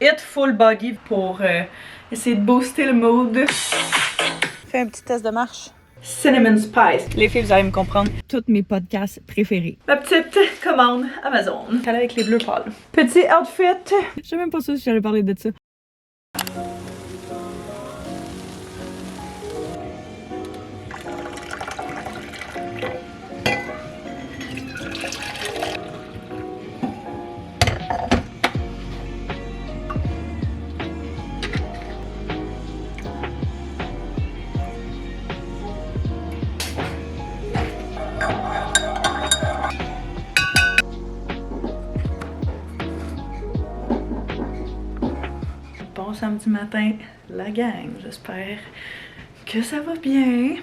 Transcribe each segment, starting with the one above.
Hit full body pour essayer de booster le mood. Fais un petit test de marche. Cinnamon Spice. Les filles, vous allez me comprendre. Tous mes podcasts préférés. Ma petite commande Amazon. Elle avec les bleus pâles. Petit outfit. Je sais même pas si j'allais parler de ça. Bon samedi matin, la gang, j'espère que ça va bien.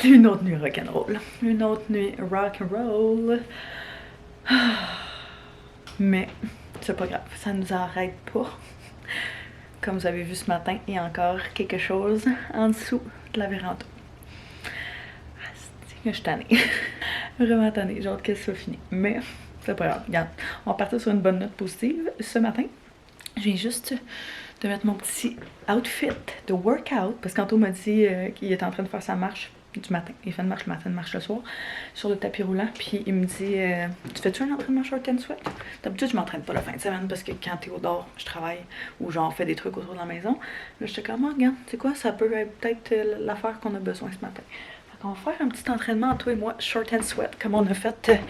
Une autre nuit rock'n'roll. Une autre nuit rock'n'roll. Mais c'est pas grave, ça nous arrête pas. Comme vous avez vu ce matin, il y a encore quelque chose en dessous de la véranda. Je suis tannée. Vraiment tannée, j'ai hâte que ça soit fini. Mais c'est pas grave, regarde, on va partir sur une bonne note positive ce matin. Je viens juste de mettre mon petit outfit de workout parce qu'Anto m'a dit qu'il était en train de faire sa marche du matin. Il fait une marche le matin, une marche le soir sur le tapis roulant. Puis il me dit tu fais-tu un entraînement short and sweat? D'habitude, je m'entraîne pas la fin de semaine parce que quand t'es au dehors, je travaille ou genre fais des trucs autour de la maison. Là, j'étais comme, oh, regarde, tu sais quoi, ça peut être peut-être l'affaire qu'on a besoin ce matin. On va faire un petit entraînement, toi et moi, short and sweat, comme on a fait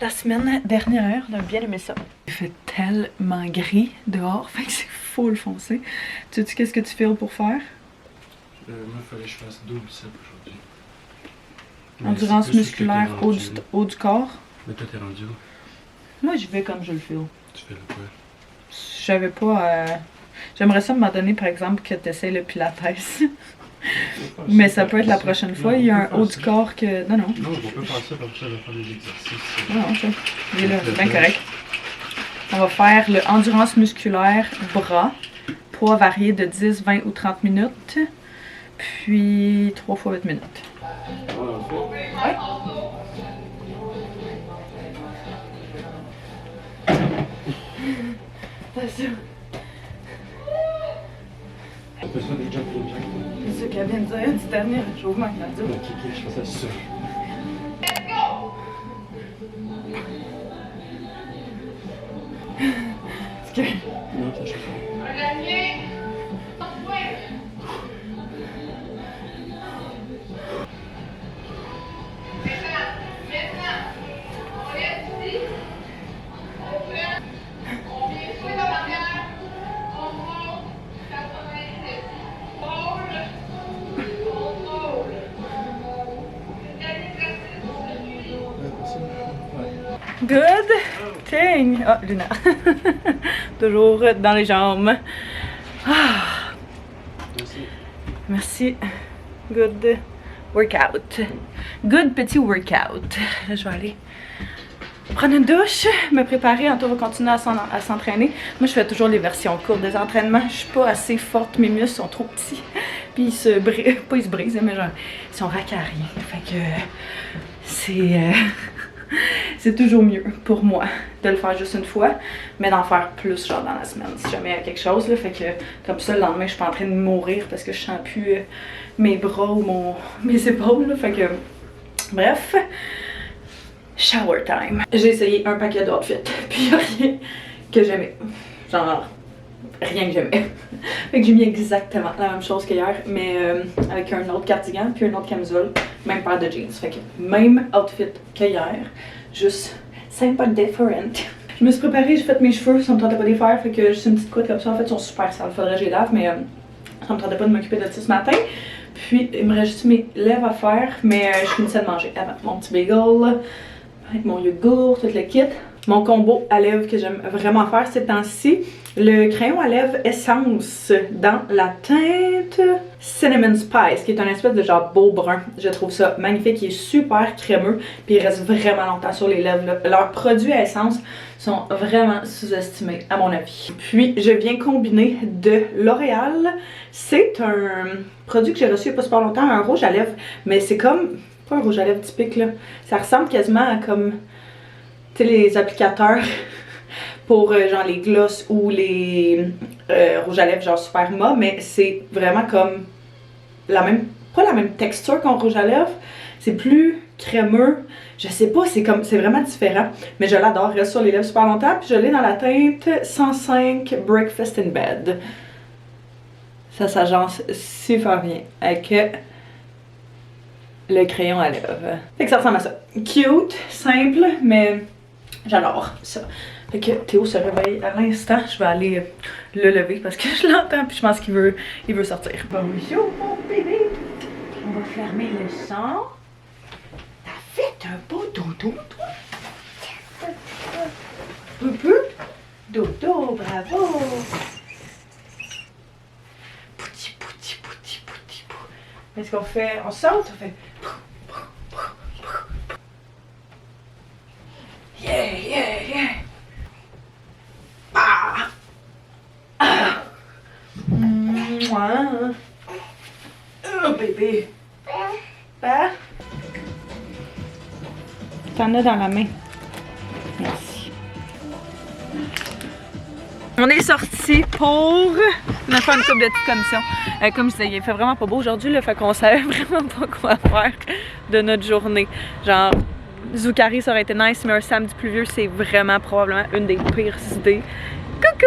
la semaine dernière. On a bien aimé ça. Il fait tellement gris dehors, fait que c'est full foncé. Tu sais qu'est-ce que tu files pour faire? Moi, il fallait que je fasse double biceps aujourd'hui. Endurance musculaire haut du corps. Mais toi, t'es rendu où? Moi, je vais comme je le file. Tu fais le quoi? J'avais pas... J'aimerais ça me donner, par exemple, que tu essaies le pilates. Mais ça peut être la prochaine fois. Il y a un haut du corps que... Non, non. Non, on peut faire ça, comme ça, on va faire des exercices. Non, ça. Il est là, c'est bien correct. On va faire le endurance musculaire bras. Poids varié de 10, 20 ou 30 minutes. Puis 3 fois 8 minutes. Ouais. Attention. On peut se faire des jumping jacks. C'est ce qu'elle vient de dire, du dernier. J'ouvre ma radio. Ok, je fais ça. Est-ce que... Non, ça, je fais ça. Good thing! Ah, Luna. Toujours dans les jambes. Ah. Merci. Merci. Good workout. Good petit workout. Là, je vais aller prendre une douche, me préparer. Anto va continuer à s'entraîner. Moi, je fais toujours les versions courtes des entraînements. Je suis pas assez forte. Mes muscles sont trop petits. Puis ils se brisent. Pas ils se brisent, mais genre, ils sont racariés. Fait que c'est... c'est toujours mieux pour moi de le faire juste une fois, mais d'en faire plus genre dans la semaine si jamais il y a quelque chose là, fait que comme ça le lendemain je suis pas en train de mourir parce que je sens plus mes bras ou mes épaules là, fait que bref, shower time. J'ai essayé un paquet d'outfits puis y a rien que j'aimais, genre rien que j'aimais. Fait que j'ai mis exactement la même chose qu'hier, mais avec un autre cardigan puis une autre camisole, même paire de jeans. Fait que même outfit qu'hier, juste simple different. Je me suis préparée, j'ai fait mes cheveux, ça me tentait pas de les faire, fait que juste une petite couette comme ça. En fait, ils sont super sales, faudrait que je les lave, mais ça me tentait pas de m'occuper de ça ce matin. Puis il me reste juste mes lèvres à faire, mais je finissais de manger avant mon petit bagel, avec mon yogourt, tout le kit. Mon combo à lèvres que j'aime vraiment faire ces temps-ci, le crayon à lèvres Essence dans la teinte Cinnamon Spice, qui est un espèce de genre beau brun. Je trouve ça magnifique, il est super crémeux, puis il reste vraiment longtemps sur les lèvres. Leurs produits à essence sont vraiment sous-estimés à mon avis. Puis je viens combiner de L'Oréal. C'est un produit que j'ai reçu il n'y a pas super longtemps, un rouge à lèvres, mais c'est comme, pas un rouge à lèvres typique là, ça ressemble quasiment à comme, tu sais, les applicateurs pour genre les gloss ou les rouges à lèvres genre super mat, mais c'est vraiment comme la même, pas la même texture qu'un rouge à lèvres, c'est plus crémeux, je sais pas, c'est vraiment différent, mais je l'adore, il reste sur les lèvres super longtemps, puis je l'ai dans la teinte 105 Breakfast in Bed. Ça s'agence super bien avec le crayon à lèvres. Fait que ça ressemble à ça. Cute, simple, mais j'adore ça. Fait que Théo se réveille à l'instant. Je vais aller le lever parce que je l'entends puis je pense qu'il veut sortir. Bonjour mon bébé. On va fermer le son. T'as fait un beau dodo, toi? Boubou? Dodo, bravo! Pouti, pouti, pouti, pouti, pouti. Est-ce qu'on fait... On saute? On fait... Yeah, yeah, yeah! Ah! Ah! Mouah! Oh, bébé! Ah! T'en as dans la main. Merci. On est sortis pour faire une couple de petites commissions. Comme je disais, il fait vraiment pas beau aujourd'hui, là, fait qu'on savait vraiment pas quoi faire de notre journée. Genre, Zoukari, ça aurait été nice, mais un samedi pluvieux, c'est vraiment probablement une des pires idées. Coucou!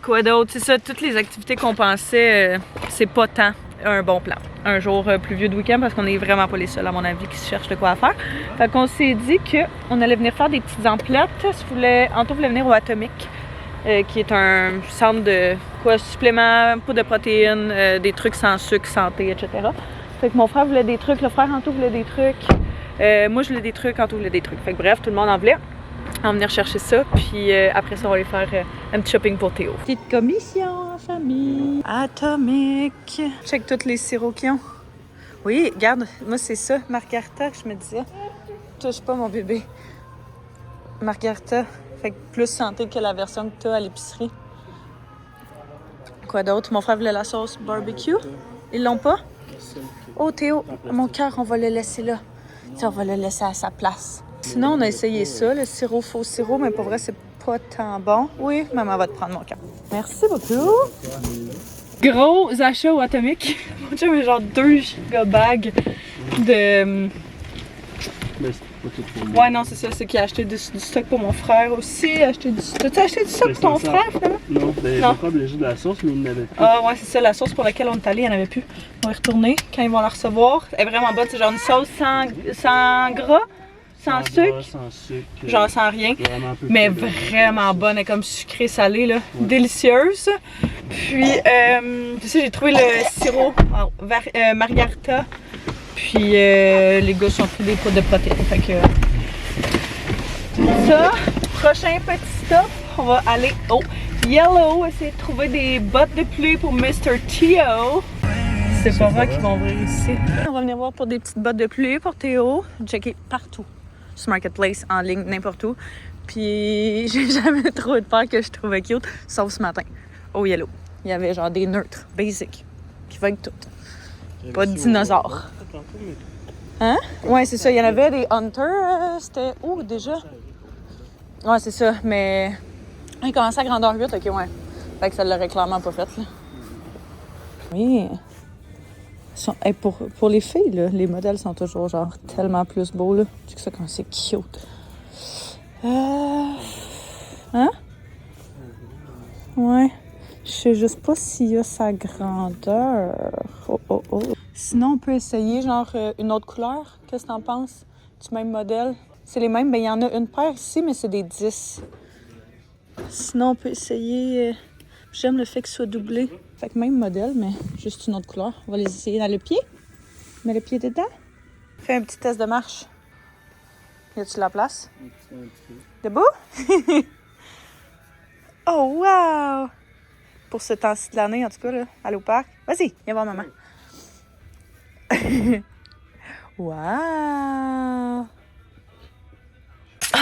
Quoi d'autre? C'est ça, toutes les activités qu'on pensait, c'est pas tant un bon plan. Un jour pluvieux de week-end, parce qu'on est vraiment pas les seuls, à mon avis, qui se cherchent de quoi faire. Fait qu'on s'est dit qu'on allait venir faire des petites emplettes. Anto voulait venir au Atomic, qui est un centre de suppléments, poudre de protéines, des trucs sans sucre, santé, etc. Fait que mon frère voulait des trucs, le frère Anto voulait des trucs. Moi, je voulais des trucs, Anto voulait des trucs. Fait que bref, tout le monde en voulait. On va venir chercher ça, puis après ça, on va aller faire un petit shopping pour Théo. Petite commission en famille. Atomic. Check tous les sirops qu'ils ont. Oui, regarde, moi c'est ça, Margarita, que je me disais. Touche pas mon bébé. Margarita, fait que plus santé que la version que t'as à l'épicerie. Quoi d'autre? Mon frère voulait la sauce barbecue. Ils l'ont pas? Oh Théo, mon cœur, on va le laisser là. T'sais, on va le laisser à sa place. Sinon, on a essayé ça, le sirop faux sirop, mais pour vrai, c'est pas tant bon. Oui, maman va te prendre mon cœur. Merci beaucoup. Gros achat au Atomic. Mon Dieu, mais genre 2 gigabags de... Ouais, non, c'est ça, c'est qu'il a acheté du stock pour mon frère aussi. T'as-tu acheté du stock pour ton frère, finalement? Non, ben, il n'a pas obligé de la sauce, mais il n'avait plus. Ah, ouais, c'est ça, la sauce pour laquelle on est allé, il n'y en avait plus. On va y retourner quand ils vont la recevoir. Elle est vraiment bonne, c'est genre une sauce sans gras, sans sucre. Sans sucre. Genre sans rien. Mais vraiment bonne, elle est comme sucrée salée, là. Ouais. Délicieuse. Puis, tu sais, j'ai trouvé le sirop Margarita. Puis les gars sont pris des poudres de protéines. Fait que ça, prochain petit stop, on va aller au Yellow, essayer de trouver des bottes de pluie pour Mr. Théo. C'est pas vrai qu'ils vont ouvrir ici. On va venir voir pour des petites bottes de pluie pour Théo. Checker partout. Sur Marketplace, en ligne, n'importe où. Puis j'ai jamais trop de peur que je trouvais cute, sauf ce matin, au Yellow. Il y avait genre des neutres, basic, qui va avec tout. Pas de dinosaures. Hein? Ouais, c'est ça. Il y en avait des Hunters. C'était où déjà? Ouais, c'est ça. Mais il commençait à grandeur 8. Ok, ouais. Fait que ça l'aurait clairement pas fait, là. Oui. Hey, pour les filles, là, les modèles sont toujours genre tellement plus beaux, là. Tu sais ça quand c'est cute. Hein? Ouais. Je sais juste pas s'il y a sa grandeur. Oh. Sinon, on peut essayer genre une autre couleur. Qu'est-ce que t'en penses? Du même modèle. C'est les mêmes, mais il y en a une paire ici, mais c'est des 10. Sinon, on peut essayer... J'aime le fait que ce soit doublé. Fait que même modèle, mais juste une autre couleur. On va les essayer dans le pied. Mets le pied dedans. Fais un petit test de marche. Y a-tu la place? Debout? Oh, wow! Pour ce temps-ci de l'année, en tout cas, là, aller au parc. Vas-y, viens voir maman. Wow!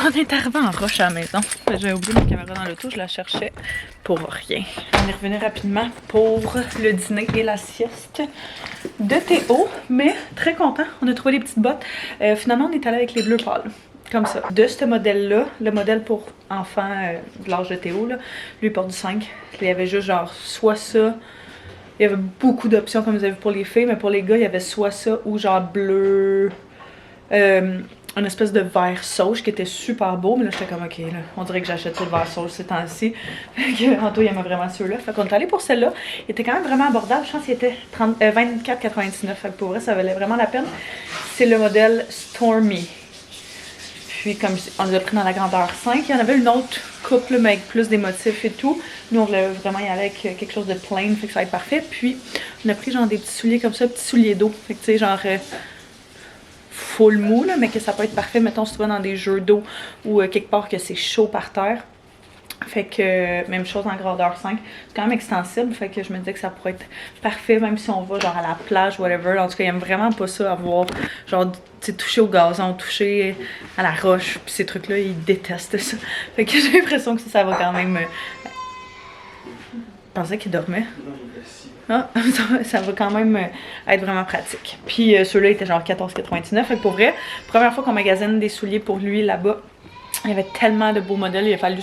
On est arrivé en roche à la maison. J'avais oublié ma caméra dans l'auto, je la cherchais pour rien. On est revenu rapidement pour le dîner et la sieste de Théo, mais très content. On a trouvé des petites bottes. Finalement, on est allé avec les bleus pâles. Comme ça. De ce modèle-là, le modèle pour enfants de l'âge de Théo, là, lui il porte du 5. Il y avait juste genre soit ça. Il y avait beaucoup d'options comme vous avez vu pour les filles, mais pour les gars, il y avait soit ça ou genre bleu. Une espèce de vert sauge qui était super beau, mais là j'étais comme ok, là, on dirait que j'achète le vert sauge ces temps-ci. Fait que Anto il aimait vraiment ceux-là. Fait qu'on est allé pour celle-là. Il était quand même vraiment abordable, je pense qu'il était 24,99. Fait que pour vrai, ça valait vraiment la peine. C'est le modèle Stormy. Puis comme on les a pris dans la grandeur 5, il y en avait une autre couple mais avec plus des motifs et tout. Nous on voulait vraiment y aller avec quelque chose de plain, fait que ça va être parfait. Puis on a pris genre des petits souliers comme ça, petits souliers d'eau. Fait que tu sais genre full mou là, mais que ça peut être parfait, mettons si tu vas dans des jeux d'eau ou quelque part que c'est chaud par terre. Fait que même chose en grandeur 5, c'est quand même extensible, fait que je me disais que ça pourrait être parfait même si on va genre à la plage, whatever. En tout cas, il aime vraiment pas ça avoir genre, tu sais, toucher au gazon, toucher à la roche, puis ces trucs-là, il déteste ça. Fait que j'ai l'impression que ça va quand même... Je pensais qu'il dormait. Ah, ça va quand même être vraiment pratique. Puis ceux-là étaient genre 14,99. Fait que pour vrai, première fois qu'on magasine des souliers pour lui là-bas, il y avait tellement de beaux modèles, il a fallu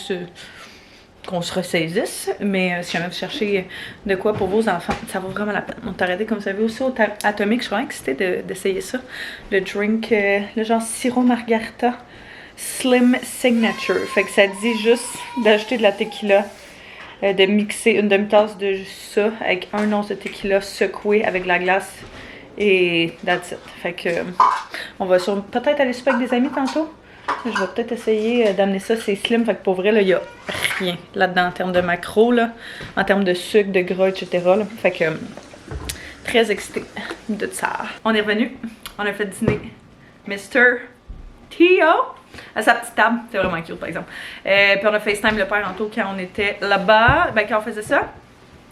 qu'on se ressaisisse. Mais si jamais vous cherchez de quoi pour vos enfants, ça vaut vraiment la peine. On t'a arrêté comme ça, vous aussi au Atomic, je suis vraiment excitée d'essayer ça. Le drink, le genre sirop margarita Slim Signature. Fait que ça dit juste d'ajouter de la tequila. De mixer une demi-tasse de ça avec un once de tequila secoué avec de la glace et that's it. Fait que on va peut-être aller souper avec des amis tantôt. Je vais peut-être essayer d'amener ça, c'est slim, fait que pour vrai là, il y a rien là-dedans en termes de macro là, en termes de sucre, de gras, etc. Là. Fait que très excitée de ça. On est revenu, on a fait dîner Mr. Tio à sa petite table, c'est vraiment cute par exemple. Puis on a FaceTime le père Anto quand on était là-bas, ben quand on faisait ça.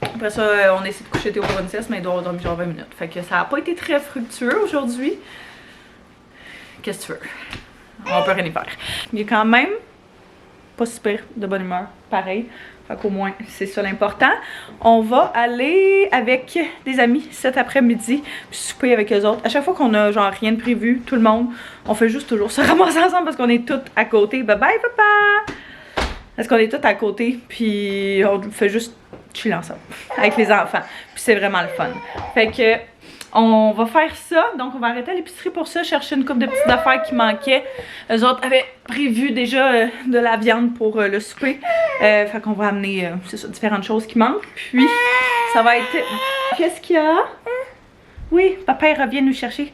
Après ça, on a essayé de coucher Théo pour une sieste, mais il doit avoir dormi genre 20 minutes. Fait que ça a pas été très fructueux aujourd'hui. Qu'est-ce que tu veux? On peut rien y faire. Il est quand même pas super de bonne humeur, pareil. Fait qu'au moins, c'est ça l'important. On va aller avec des amis cet après-midi, puis souper avec eux autres. À chaque fois qu'on a genre rien de prévu, tout le monde, on fait juste toujours se ramasser ensemble parce qu'on est toutes à côté. Bye bye papa! Parce qu'on est toutes à côté, puis on fait juste chiller ensemble avec les enfants. Puis c'est vraiment le fun. Fait que on va faire ça, donc on va arrêter à l'épicerie pour ça, chercher une couple de petites affaires qui manquaient. Eux autres avaient prévu déjà de la viande pour le souper. Fait qu'on va amener, c'est ça, différentes choses qui manquent. Puis, ça va être... Qu'est-ce qu'il y a? Oui, papa il revient nous chercher.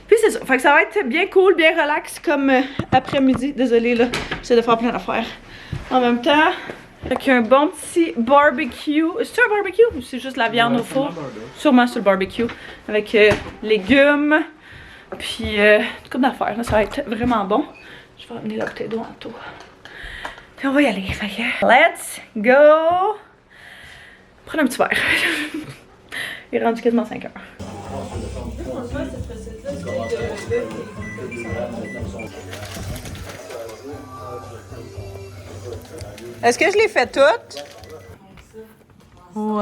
Puis c'est ça, fait que ça va être bien cool, bien relax comme après-midi. Désolée là, j'essaie de faire plein d'affaires en même temps. Avec un bon petit barbecue. C'est un barbecue ou c'est juste la viande au four? Sûrement sur le barbecue. Avec légumes. Puis une couple d'affaires. Ça va être vraiment bon. Je vais amener la bouteille d'eau en tout. Puis on va y aller. Fait que, let's go! Prendre un petit verre. Il est rendu quasiment 5 heures. Est-ce que je les fais toutes? Wow!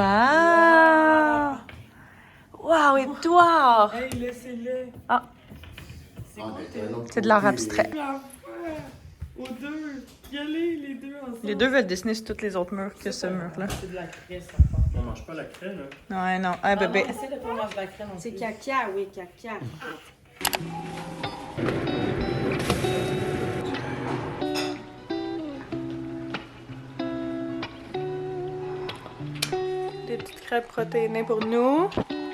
Wow, Edouard! Hey, laissez-les! Ah! C'est de l'art abstrait. Aux deux! Y aller, les deux ensemble! Les deux veulent dessiner sur tous les autres murs que ce mur-là. C'est de la craie, ça. On mange pas la craie, là. Ouais, non. Un bébé. Essaye de pas manger de la craie non plus. C'est caca, oui, caca. Des petites crêpes protéinées pour nous.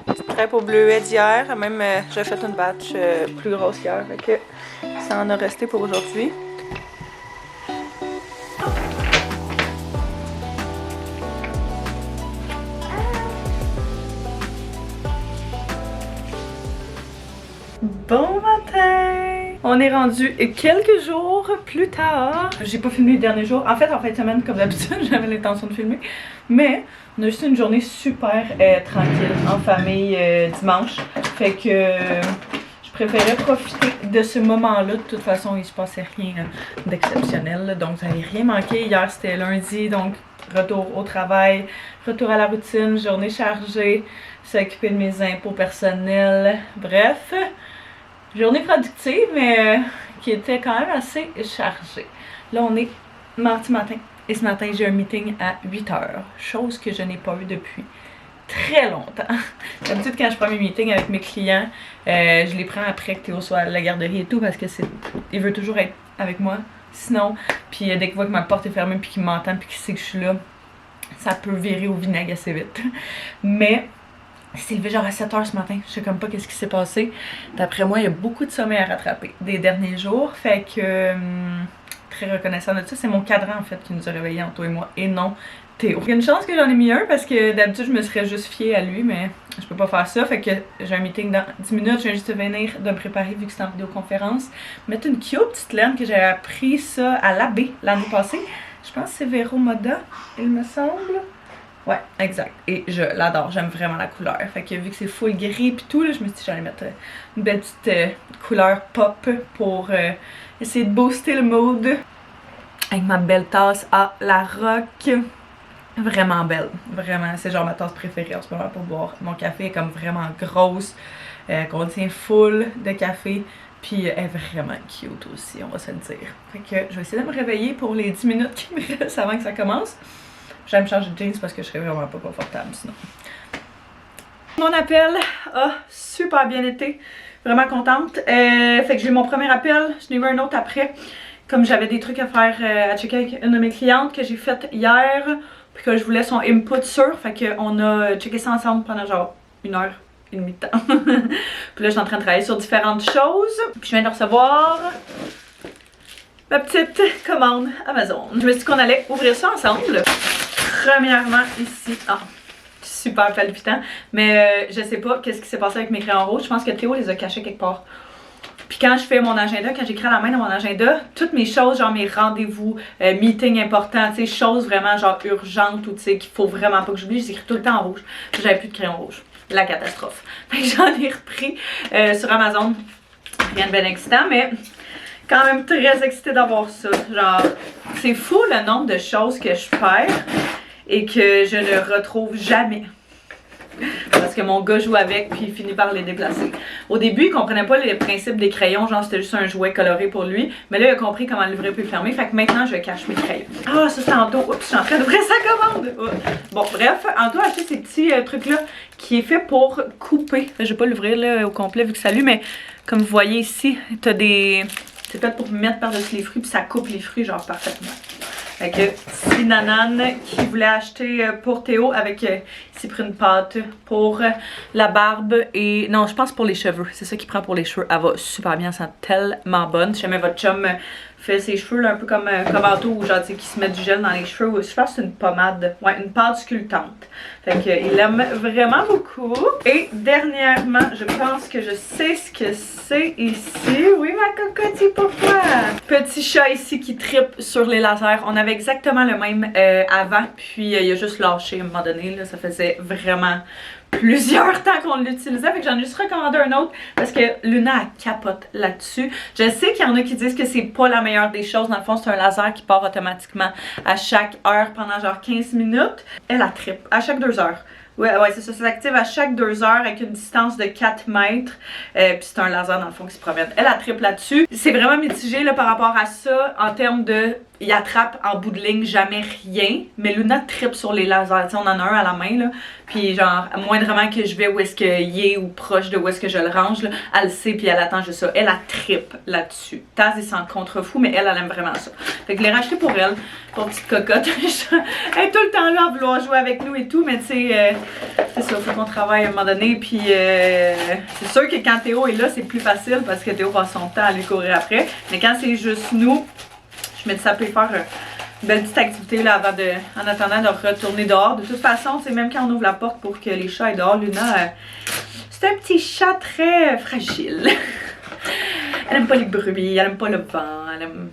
Petite crêpe au bleuet d'hier. Même, j'ai fait une batch plus grosse hier. Fait que ça en a resté pour aujourd'hui. Bon matin! On est rendu quelques jours plus tard. J'ai pas filmé le dernier jour. En fait, en fin de semaine, comme d'habitude, j'avais l'intention de filmer. Mais on a juste une journée super tranquille en famille dimanche. Fait que je préférais profiter de ce moment-là. De toute façon, il se passait rien d'exceptionnel. Donc, vous n'avez rien manqué. Hier, c'était lundi. Donc, retour au travail, retour à la routine, journée chargée, s'occuper de mes impôts personnels. Bref. Journée productive, mais qui était quand même assez chargé. Là, on est mardi matin et ce matin, j'ai un meeting à 8h, chose que je n'ai pas eu depuis très longtemps. D'habitude, quand je prends mes meetings avec mes clients, je les prends après que Théo soit à la garderie et tout parce que il veut toujours être avec moi. Sinon, puis dès qu'il voit que ma porte est fermée puis qu'il m'entend puis qu'il sait que je suis là, ça peut virer au vinaigre assez vite. Mais il s'est levé genre à 7h ce matin. Je sais comme pas qu'est-ce qui s'est passé. D'après moi, il y a beaucoup de sommeil à rattraper des derniers jours. Fait que très reconnaissant de ça. C'est mon cadran en fait qui nous a réveillés, Anto et moi, et non Théo. Il y a une chance que j'en ai mis un parce que d'habitude je me serais juste fiée à lui, mais je peux pas faire ça. Fait que j'ai un meeting dans 10 minutes. Je viens juste de venir de me préparer vu que c'est en vidéoconférence. Mettre une cute petite laine que j'avais appris ça à l'abbé l'année passée. Je pense que c'est Vero Moda, il me semble. Ouais, exact. Et je l'adore. J'aime vraiment la couleur. Fait que vu que c'est full gris pis tout, là, je me suis dit que j'allais mettre une belle petite couleur pop pour essayer de booster le mood. Avec ma belle tasse à la rock. Vraiment belle. Vraiment, c'est genre ma tasse préférée en ce moment pour boire. Mon café est comme vraiment grosse. Contient full de café. Puis elle est vraiment cute aussi, on va se le dire. Fait que je vais essayer de me réveiller pour les 10 minutes qui me restent avant que ça commence. J'aime changer de jeans parce que je serais vraiment pas confortable sinon. Mon appel a super bien été. Vraiment contente. Fait que j'ai eu mon premier appel. Je n'ai eu un autre après. Comme j'avais des trucs à faire à checker avec une de mes clientes que j'ai faite hier. Puis que je voulais son input sur. Fait qu'on a checké ça ensemble pendant genre 1h. Et demie de temps. Puis là, je suis en train de travailler sur différentes choses. Puis je viens de recevoir ma petite commande Amazon. Je me suis dit qu'on allait ouvrir ça ensemble. Premièrement, ici. Ah, super palpitant. Mais je sais pas qu'est-ce qui s'est passé avec mes crayons rouges. Je pense que Théo les a cachés quelque part. Puis quand je fais mon agenda, quand j'écris à la main dans mon agenda, toutes mes choses, genre mes rendez-vous, meetings importants, tu sais, choses vraiment genre urgentes ou tu sais qu'il faut vraiment pas que j'oublie, j'écris tout le temps en rouge. J'avais plus de crayons rouges. La catastrophe. J'en ai repris sur Amazon. Rien de bien excitant, mais quand même très excitée d'avoir ça. Genre, c'est fou le nombre de choses que je perds et que je ne retrouve jamais. Parce que mon gars joue avec puis il finit par les déplacer. Au début, il comprenait pas les principes des crayons, genre c'était juste un jouet coloré pour lui. Mais là, il a compris comment l'ouvrir puis le fermer. Fait que maintenant, je cache mes crayons. Ah, ça c'est Anto. Oups, je suis en train d'ouvrir sa commande. Bon, bref, Anto a acheté ces petits trucs-là qui est fait pour couper. Je vais pas l'ouvrir là au complet vu que ça lui, mais comme vous voyez ici, t'as des. C'est fait pour mettre par-dessus les fruits puis ça coupe les fruits genre parfaitement. Fait que c'est Nanane qui voulait acheter pour Théo avec ici pris une pâte pour la barbe et non je pense pour les cheveux, c'est ça qu'il prend pour les cheveux. Elle va super bien, elle sent tellement bonne. Si jamais votre chum fait ses cheveux là, un peu comme Anto ou genre qui se met du gel dans les cheveux, je pense que c'est une pommade, ouais une pâte sculptante. Fait que il l'aime vraiment beaucoup. Et dernièrement, je pense que je sais ce que c'est ici. Oui ma cocotte, pourquoi? Petit chat ici qui trippe sur les lasers. On avait exactement le même avant, puis il a juste lâché à un moment donné. Là, ça faisait vraiment plusieurs temps qu'on l'utilisait, fait que j'en ai juste recommandé un autre parce que Luna elle capote là-dessus. Je sais qu'il y en a qui disent que c'est pas la meilleure des choses. Dans le fond, c'est un laser qui part automatiquement à chaque heure pendant genre 15 minutes. Elle a trippe à chaque 2 heures. Ouais, c'est ça, ça s'active à chaque 2 heures avec une distance de 4 mètres. Puis c'est un laser dans le fond qui se promène. Elle a triple là-dessus. C'est vraiment mitigé là, par rapport à ça en termes de. Il attrape en bout de ligne jamais rien. Mais Luna trippe sur les lasers. T'sais, on en a un à la main là. Puis genre, moindrement que je vais où est-ce qu'il est ou proche de où est-ce que je le range, là, elle le sait puis elle attend juste ça. Elle a trippe là-dessus. Taz il s'en contrefou, mais elle aime vraiment ça. Fait que je l'ai racheté pour elle, pour petite cocotte. Elle est tout le temps là à vouloir jouer avec nous et tout, mais tu sais, c'est ça, faut qu'on travaille à un moment donné. Puis c'est sûr que quand Théo est là, c'est plus facile parce que Théo passe son temps à lui courir après. Mais quand c'est juste nous, je me dis ça peut faire une belle petite activité là avant de, en attendant de retourner dehors. De toute façon, c'est même quand on ouvre la porte pour que les chats aient dehors, Luna, c'est un petit chat très fragile. Elle aime pas les bruits, elle aime pas le vent, elle aime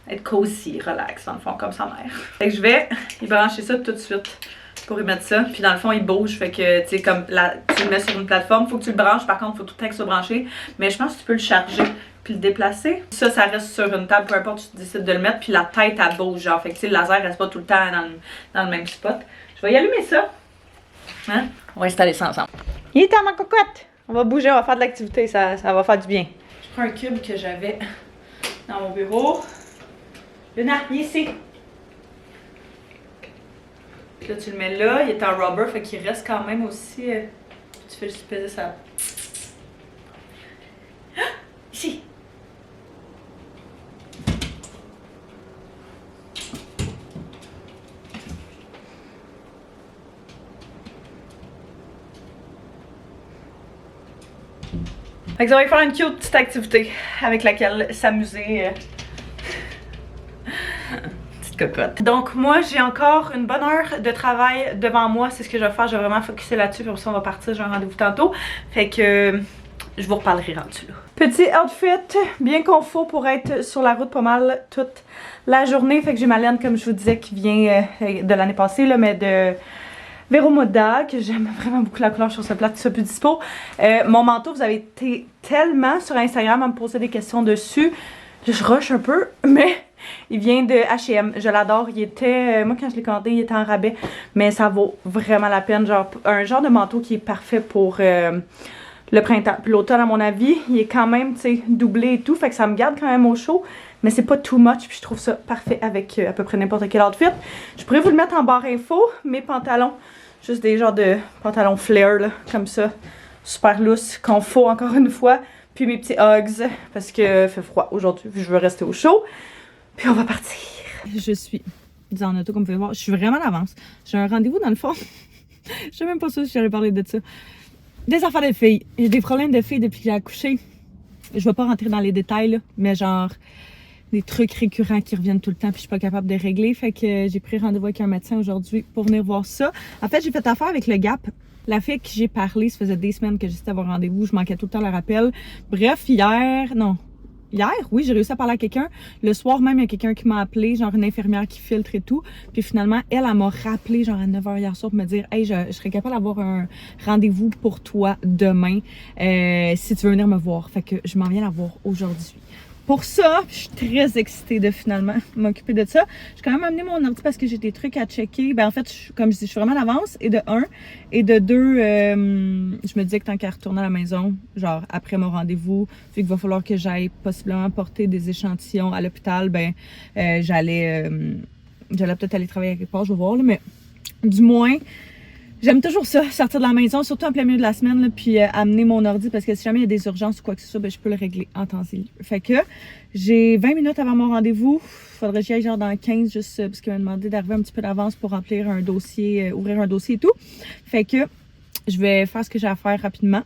être cosy, relax dans le fond comme sa mère. Fait que je vais y brancher ça tout de suite pour y mettre ça. Puis dans le fond, il bouge, fait que tu sais, comme tu le mets sur une plateforme, faut que tu le branches. Par contre, faut tout le temps qu'il soit branché. Mais je pense que tu peux le charger puis le déplacer. Ça reste sur une table, peu importe, tu décides de le mettre. Puis la tête, elle bouge, genre. Fait que tu sais, le laser reste pas tout le temps dans le même spot. Je vais y allumer ça. Hein? On va installer ça ensemble. Il est à ma cocotte! On va bouger, on va faire de l'activité, ça va faire du bien. Je prends un cube que j'avais dans mon bureau. Luna, viens ici. Puis là, tu le mets là, il est en rubber, fait qu'il reste quand même aussi. Tu fais juste peser ça. Ah! Ici. Fait que ça va faire une cute petite activité avec laquelle s'amuser. Petite cocotte. Donc moi j'ai encore une bonne heure de travail devant moi, c'est ce que je vais faire, je vais vraiment focusser là-dessus, puis ça on va partir, j'ai un rendez-vous tantôt. Fait que je vous reparlerai rendu là. Petit outfit bien confort pour être sur la route pas mal toute la journée. Fait que j'ai ma laine comme je vous disais qui vient de l'année passée là, mais de Vero Moda, que j'aime vraiment beaucoup la couleur sur ce plat, tout ça plus dispo. Mon manteau, vous avez été tellement sur Instagram à me poser des questions dessus. Je rush un peu, mais il vient de H&M. Je l'adore. Il était, moi quand je l'ai commandé, il était en rabais, mais ça vaut vraiment la peine. Genre, un genre de manteau qui est parfait pour le printemps. Puis l'automne, à mon avis, il est quand même, tu sais, doublé et tout, fait que ça me garde quand même au chaud. Mais c'est pas too much, puis je trouve ça parfait avec à peu près n'importe quel outfit. Je pourrais vous le mettre en barre info, mes pantalons. Juste des genres de pantalons flare, là, comme ça. Super loose, confort encore une fois. Puis mes petits Uggs, parce que fait froid aujourd'hui, je veux rester au chaud. Puis on va partir. Je suis en auto, comme vous pouvez voir. Je suis vraiment en avance. J'ai un rendez-vous dans le fond. Je sais même pas si j'allais parler de ça. Des affaires de filles. J'ai des problèmes de filles depuis que j'ai accouché. Je vais pas rentrer dans les détails, là, mais genre des trucs récurrents qui reviennent tout le temps puis je suis pas capable de régler. Fait que j'ai pris rendez-vous avec un médecin aujourd'hui pour venir voir ça. En fait, j'ai fait affaire avec le Gap. La fille qui j'ai parlé, ça faisait des semaines que j'étais à avoir rendez-vous. Je manquais tout le temps le rappel. Bref, hier, oui, j'ai réussi à parler à quelqu'un. Le soir même, il y a quelqu'un qui m'a appelé, genre une infirmière qui filtre et tout. Puis finalement, elle m'a rappelé genre à 9h hier soir pour me dire « Hey, je serais capable d'avoir un rendez-vous pour toi demain si tu veux venir me voir. » Fait que je m'en viens la voir aujourd'hui. Pour ça, je suis très excitée de finalement m'occuper de ça. J'ai quand même amené mon ordi parce que j'ai des trucs à checker. Ben en fait, comme je dis, je suis vraiment en avance. Et de un. Et de deux, je me disais que tant qu'à retourner à la maison, genre après mon rendez-vous, vu qu'il va falloir que j'aille possiblement porter des échantillons à l'hôpital, ben j'allais peut-être aller travailler à quelque part, je vais voir. Là, mais du moins, j'aime toujours ça, sortir de la maison, surtout en plein milieu de la semaine, là, puis amener mon ordi parce que si jamais il y a des urgences ou quoi que ce soit, ben, je peux le régler en temps et lieu. Fait que j'ai 20 minutes avant mon rendez-vous. Faudrait que j'y aille genre dans 15 juste parce qu'il m'a demandé d'arriver un petit peu d'avance pour remplir un dossier, ouvrir un dossier et tout. Fait que je vais faire ce que j'ai à faire rapidement.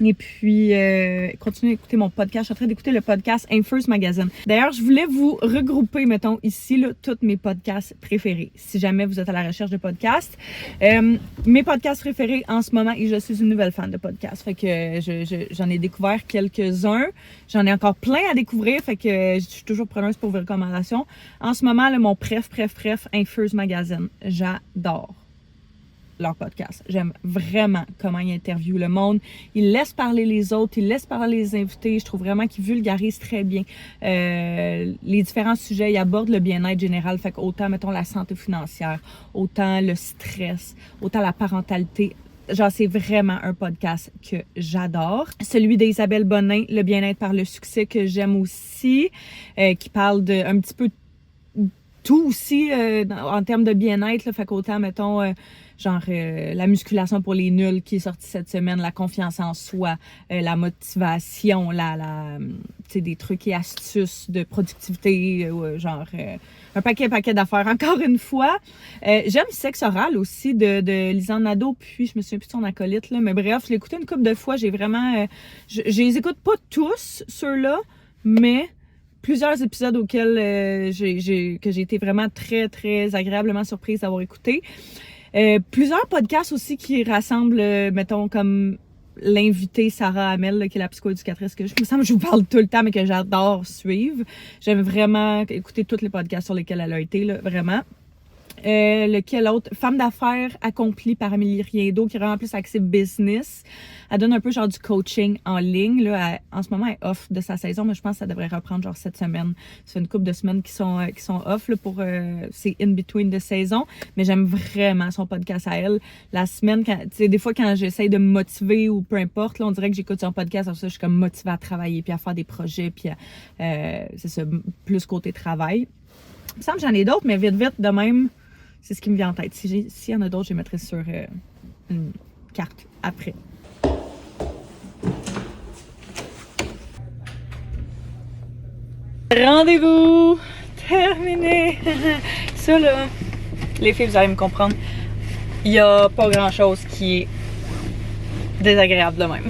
Et puis, continuer d'écouter mon podcast. Je suis en train d'écouter le podcast Infirst Magazine. D'ailleurs, je voulais vous regrouper, mettons, ici, là, tous mes podcasts préférés. Si jamais vous êtes à la recherche de podcasts. Mes podcasts préférés en ce moment, et je suis une nouvelle fan de podcasts. Fait que j'en ai découvert quelques-uns. J'en ai encore plein à découvrir. Fait que je suis toujours preneuse pour vos recommandations. En ce moment, là, mon préf, Infirst Magazine. J'adore leur podcast. J'aime vraiment comment ils interviewent le monde. Ils laissent parler les autres, ils laissent parler les invités. Je trouve vraiment qu'ils vulgarisent très bien les différents sujets. Ils abordent le bien-être général, fait qu'autant, mettons, la santé financière, autant le stress, autant la parentalité. Genre, c'est vraiment un podcast que j'adore. Celui d'Isabelle Bonin, Le bien-être par le succès, que j'aime aussi, qui parle de un petit peu tout aussi en termes de bien-être, là, fait qu'autant, mettons, la musculation pour les nuls qui est sortie cette semaine, la confiance en soi, la motivation, des trucs et astuces de productivité, un paquet d'affaires. Encore une fois, j'aime Sexe oral aussi de Lisanne Nadeau, puis je me souviens plus de son acolyte, là, mais bref, je l'ai écouté une couple de fois, j'ai vraiment... je les écoute pas tous, ceux-là, mais plusieurs épisodes auxquels j'ai été vraiment très, très agréablement surprise d'avoir écouté. Plusieurs podcasts aussi qui rassemblent, mettons, comme l'invitée Sarah Hamel, là, qui est la psychoéducatrice que je me semble que je vous parle tout le temps, mais que j'adore suivre. J'aime vraiment écouter tous les podcasts sur lesquels elle a été, là, vraiment. Lequel autre? Femme d'affaires accomplie par Amélie Riendo, qui est vraiment plus axée business. Elle donne un peu genre du coaching en ligne. Là, en ce moment, elle est off de sa saison, mais je pense que ça devrait reprendre genre cette semaine. C'est une couple de semaines qui sont off là, pour c'est in between de saison. Mais j'aime vraiment son podcast à elle. La semaine, tu sais, des fois quand j'essaye de me motiver ou peu importe, là, on dirait que j'écoute son podcast, alors ça, je suis comme motivée à travailler puis à faire des projets puis c'est ça, plus côté travail. Il me semble que j'en ai d'autres, mais vite de même. C'est ce qui me vient en tête. S'il y en a d'autres, je les mettrai sur une carte après. Rendez-vous terminé. Ça là, les filles, vous allez me comprendre. Il n'y a pas grand-chose qui est désagréable de même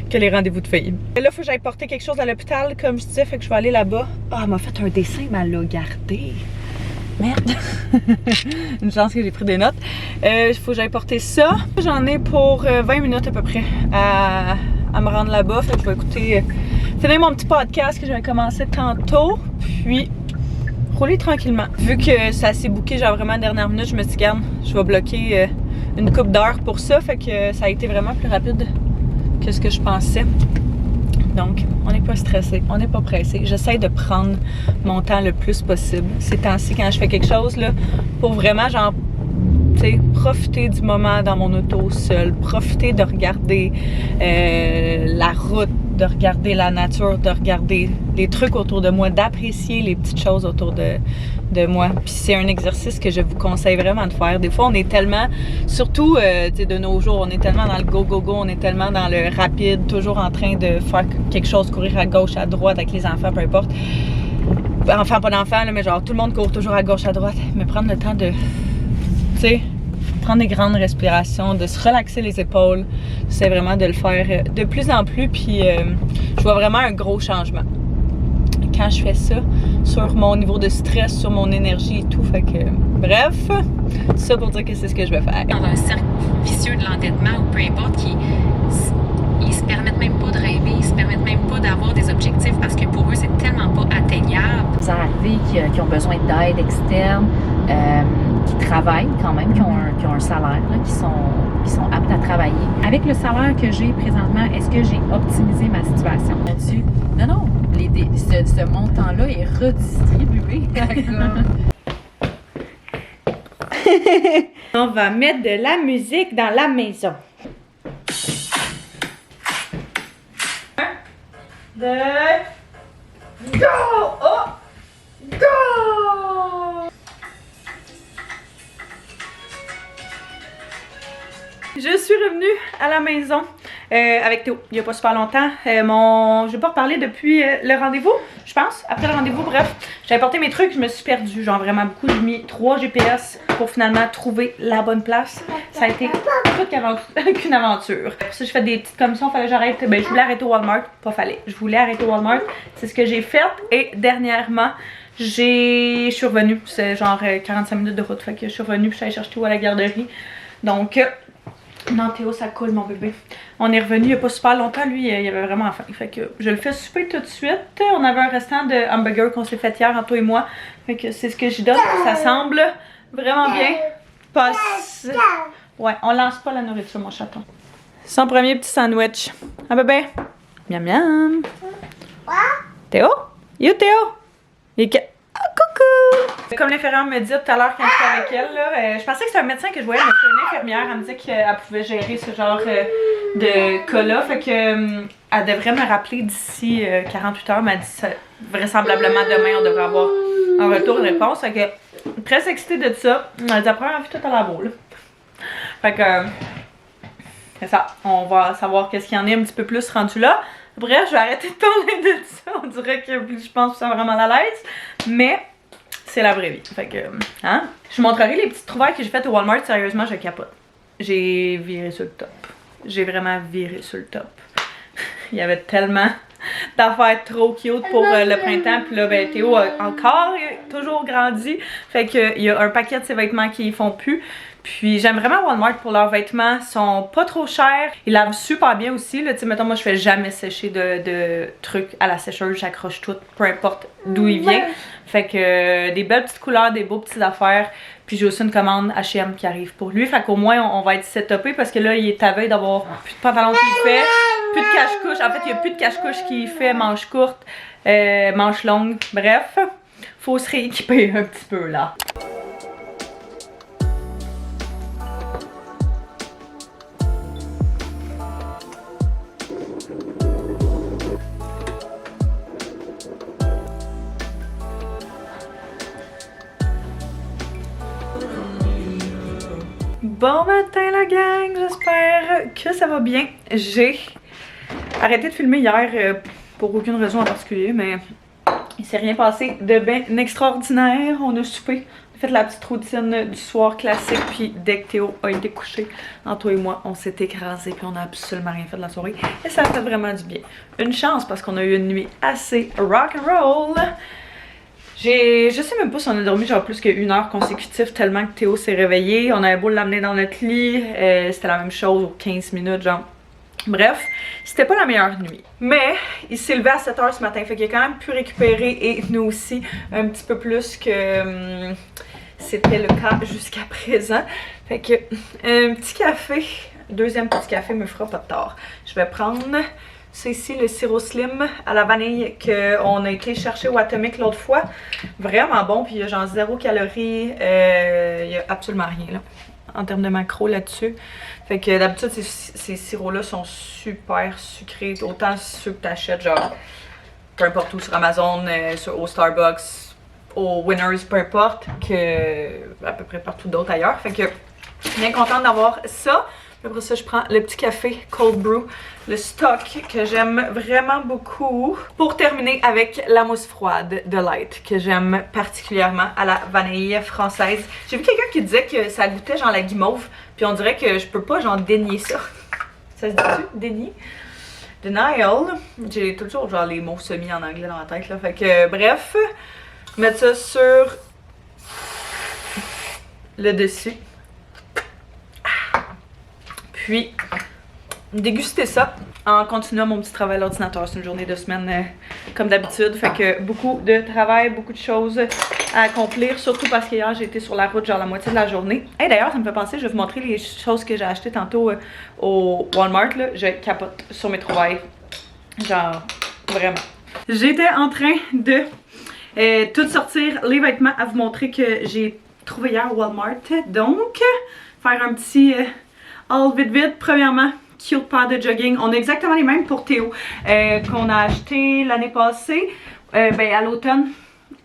que les rendez-vous de filles. Et là, il faut que j'aille porter quelque chose à l'hôpital, comme je disais, fait que je vais aller là-bas. Ah, elle m'a fait un dessin, mais elle l'a gardé. Merde! Une chance que j'ai pris des notes. Il faut que j'aille porter ça. J'en ai pour 20 minutes à peu près à me rendre là-bas. Fait que je vais écouter, finir mon petit podcast que j'avais commencé tantôt. Puis rouler tranquillement. Vu que ça s'est booké genre vraiment à la dernière minute, je me suis dit, garde, je vais bloquer une couple d'heures pour ça. Fait que ça a été vraiment plus rapide que ce que je pensais. Donc, on n'est pas stressé, on n'est pas pressé. J'essaie de prendre mon temps le plus possible. Ces temps-ci, quand je fais quelque chose, là, pour vraiment, genre, tu sais, profiter du moment dans mon auto seule, profiter de regarder la route, de regarder la nature, de regarder les trucs autour de moi, d'apprécier les petites choses autour de moi. Puis c'est un exercice que je vous conseille vraiment de faire. Des fois, on est tellement, surtout de nos jours, on est tellement dans le go-go-go, on est tellement dans le rapide, toujours en train de faire quelque chose, courir à gauche, à droite avec les enfants, peu importe. Enfants, pas d'enfants, mais genre tout le monde court toujours à gauche, à droite. Mais prendre le temps de, tu sais, prendre des grandes respirations, de se relaxer les épaules, c'est vraiment de le faire de plus en plus. Puis je vois vraiment un gros changement quand je fais ça, sur mon niveau de stress, sur mon énergie et tout. Fait que, bref, ça pour dire que c'est ce que je vais faire. Dans un cercle vicieux de l'entêtement ou peu importe, ils se permettent même pas de rêver, ils se permettent même pas d'avoir des objectifs parce que pour eux, c'est tellement pas atteignable. Des arrivés qui ont besoin d'aide externe, qui travaillent quand même, qui ont un salaire, là, qui sont aptes à travailler. Avec le salaire que j'ai présentement, est-ce que j'ai optimisé ma situation là-dessus? Non. Ce montant-là est redistribué. On va mettre de la musique dans la maison. 1, 2, go! Oh! Go! Je suis revenue à la maison avec Théo, il n'y a pas super longtemps. Je n'ai pas reparlé depuis le rendez-vous, je pense. Après le rendez-vous, bref, j'avais porté mes trucs, je me suis perdue, genre vraiment beaucoup. J'ai mis 3 GPS pour finalement trouver la bonne place. Ça a été toute qu'une aventure. Pour ça, je fais des petites commissions, fallait que j'arrête. Ben, je voulais arrêter au Walmart, pas fallait. Je voulais arrêter au Walmart, c'est ce que j'ai fait. Et dernièrement, je suis revenue. C'est genre 45 minutes de route, fait que je suis revenue, puis je suis allée chercher tout à la garderie. Donc, non, Théo, ça coule, mon bébé. On est revenu il n'y a pas super longtemps. Lui, il avait vraiment faim. Fait que je le fais souper tout de suite. On avait un restant de hamburger qu'on s'est fait hier, Anto et moi. Fait que c'est ce que j'y donne. Ça semble vraiment bien. Ouais, on lance pas la nourriture, mon chaton. Son premier petit sandwich. Ah, bébé. Miam, miam. Théo? Yo, Théo? Oh, coucou! Comme l'infirmière me dit tout à l'heure quand j'étais avec elle, là, je pensais que c'était un médecin que je voyais, mais c'est une infirmière. Elle me disait qu'elle pouvait gérer ce genre de cas-là. Fait que elle devrait me rappeler d'ici 48 heures. Elle m'a dit vraisemblablement demain, on devrait avoir un retour de réponse. Fait que très excitée de ça. Elle a dit après envie tout à la boule. Fait que c'est ça. On va savoir qu'est-ce qu'il y en est un petit peu plus rendu là. Bref, je vais arrêter de parler de ça. On dirait que je pense que ça vraiment à l'aise. Mais c'est la vraie vie. Fait que, hein? Je vous montrerai les petites trouvailles que j'ai faites au Walmart. Sérieusement, je capote. J'ai viré sur le top. J'ai vraiment viré sur le top. Il y avait tellement d'affaires trop cute pour le printemps. Puis là, ben, Théo a encore toujours grandi. Fait que il y a un paquet de ses vêtements qui font plus. Puis j'aime vraiment Walmart pour leurs vêtements, ils sont pas trop chers, ils lavent super bien aussi, là, tu sais, mettons moi je fais jamais sécher de trucs à la sécheuse, j'accroche tout, peu importe d'où il vient. Fait que des belles petites couleurs, des beaux petites affaires, puis j'ai aussi une commande H&M qui arrive pour lui, fait qu'au moins on va être setupé parce que là il est à veille d'avoir plus de pantalons qu'il fait, plus de cache-couche, en fait il y a plus de cache-couche qu'il fait, manches courtes, manches longues, bref, faut se rééquiper un petit peu là. Bon matin la gang, j'espère que ça va bien. J'ai arrêté de filmer hier pour aucune raison en particulier, mais il s'est rien passé de bien extraordinaire. On a soupé, on a fait la petite routine du soir classique, puis dès que Théo a été couché, Anto et moi, on s'est écrasés, puis on n'a absolument rien fait de la soirée. Et ça a fait vraiment du bien. Une chance parce qu'on a eu une nuit assez rock'n'roll. Je sais même pas si on a dormi genre plus qu'une heure consécutive tellement que Théo s'est réveillé. On avait beau l'amener dans notre lit, c'était la même chose aux 15 minutes genre. Bref, c'était pas la meilleure nuit. Mais il s'est levé à 7 h ce matin, fait qu'il a quand même pu récupérer et nous aussi un petit peu plus que c'était le cas jusqu'à présent. Fait que un petit café, deuxième petit café me fera pas de tort. Je vais prendre... C'est ici le sirop slim à la vanille qu'on a été chercher au Atomic l'autre fois. Vraiment bon, puis il y a genre 0 calories, il y a absolument rien là, en termes de macro là-dessus. Fait que d'habitude, ces sirops-là sont super sucrés, autant ceux que t'achètes genre peu importe où sur Amazon, au Starbucks, au Winners, peu importe, que à peu près partout d'autres ailleurs. Fait que bien contente d'avoir ça. Après ça, je prends le petit café Cold Brew, le stock que j'aime vraiment beaucoup. Pour terminer avec la mousse froide de Light, que j'aime particulièrement à la vanille française. J'ai vu quelqu'un qui disait que ça goûtait genre la guimauve, puis on dirait que je peux pas genre dénier ça. Ça se dit-tu? Dénier? Denial. J'ai toujours genre les mots semi en anglais dans la tête là. Fait que bref, mettre ça sur le dessus. Puis, déguster ça en continuant mon petit travail à l'ordinateur. C'est une journée de semaine comme d'habitude. Fait que beaucoup de travail, beaucoup de choses à accomplir. Surtout parce qu'hier, j'ai été sur la route genre la moitié de la journée. Et d'ailleurs, ça me fait penser, je vais vous montrer les choses que j'ai achetées tantôt au Walmart. Là. Je capote sur mes trouvailles. Genre, vraiment. J'étais en train de tout sortir les vêtements à vous montrer que j'ai trouvé hier au Walmart. Donc, faire un petit... all vite. Premièrement, cute paire de jogging. On a exactement les mêmes pour Théo qu'on a acheté l'année passée, à l'automne,